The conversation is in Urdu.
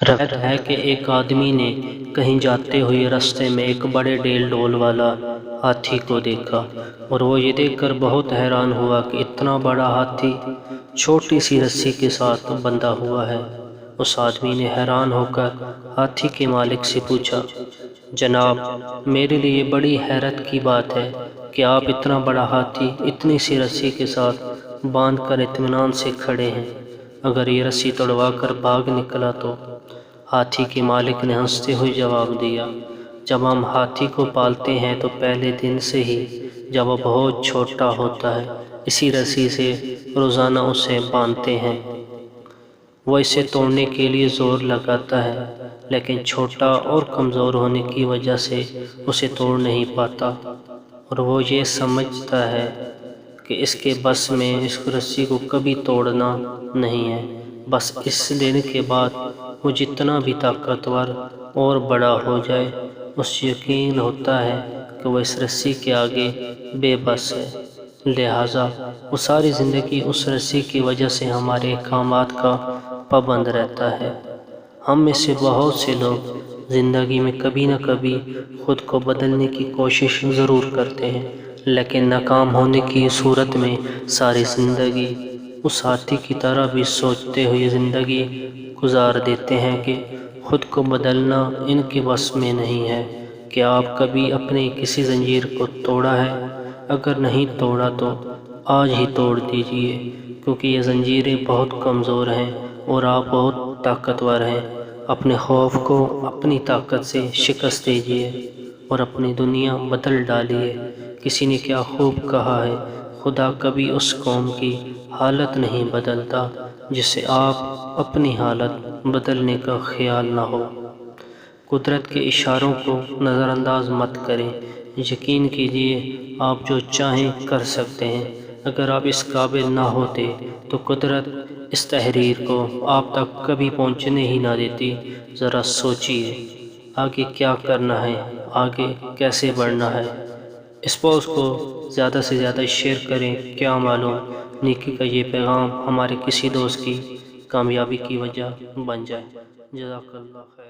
روایت ہے کہ ایک آدمی نے کہیں جاتے ہوئے راستے میں ایک بڑے ڈیل ڈول والا ہاتھی کو دیکھا، اور وہ یہ دیکھ کر بہت حیران ہوا کہ اتنا بڑا ہاتھی چھوٹی سی رسی کے ساتھ بندھا ہوا ہے۔ اس آدمی نے حیران ہو کر ہاتھی کے مالک سے پوچھا، جناب، میرے لیے بڑی حیرت کی بات ہے کہ آپ اتنا بڑا ہاتھی اتنی سی رسی کے ساتھ باندھ کر اطمینان سے کھڑے ہیں، اگر یہ رسی توڑوا کر بھاگ نکلا تو؟ ہاتھی کے مالک نے ہنستے ہوئے جواب دیا، جب ہم ہاتھی کو پالتے ہیں تو پہلے دن سے ہی جب وہ بہت چھوٹا ہوتا ہے اسی رسی سے روزانہ اسے باندھتے ہیں۔ وہ اسے توڑنے کے لیے زور لگاتا ہے، لیکن چھوٹا اور کمزور ہونے کی وجہ سے اسے توڑ نہیں پاتا، اور وہ یہ سمجھتا ہے کہ اس کے بس میں اس رسی کو کبھی توڑنا نہیں ہے۔ بس اس دن کے بعد وہ جتنا بھی طاقتور اور بڑا ہو جائے، اسے یقین ہوتا ہے کہ وہ اس رسی کے آگے بے بس ہے، لہٰذا وہ ساری زندگی اس رسی کی وجہ سے ہمارے احکامات کا پابند رہتا ہے۔ ہم میں سے بہت سے لوگ زندگی میں کبھی نہ کبھی خود کو بدلنے کی کوشش ضرور کرتے ہیں، لیکن ناکام ہونے کی صورت میں ساری زندگی اس ہاتھی کی طرح بھی سوچتے ہوئے زندگی گزار دیتے ہیں کہ خود کو بدلنا ان کے بس میں نہیں ہے۔ کیا آپ کبھی اپنی کسی زنجیر کو توڑا ہے؟ اگر نہیں توڑا تو آج ہی توڑ دیجئے، کیونکہ یہ زنجیریں بہت کمزور ہیں اور آپ بہت طاقتور ہیں۔ اپنے خوف کو اپنی طاقت سے شکست دیجئے اور اپنی دنیا بدل ڈالیے۔ کسی نے کیا خوب کہا ہے، خدا کبھی اس قوم کی حالت نہیں بدلتا جس سے آپ اپنی حالت بدلنے کا خیال نہ ہو۔ قدرت کے اشاروں کو نظر انداز مت کریں، یقین کیجئے آپ جو چاہیں کر سکتے ہیں۔ اگر آپ اس قابل نہ ہوتے تو قدرت اس تحریر کو آپ تک کبھی پہنچنے ہی نہ دیتی۔ ذرا سوچئے، آگے کیا کرنا ہے، آگے کیسے بڑھنا ہے۔ اس پوسٹ کو زیادہ سے زیادہ شیئر کریں، کیا معلوم نیکی کا یہ پیغام ہمارے کسی دوست کی کامیابی کی وجہ بن جائے۔ جزاک اللہ خیر۔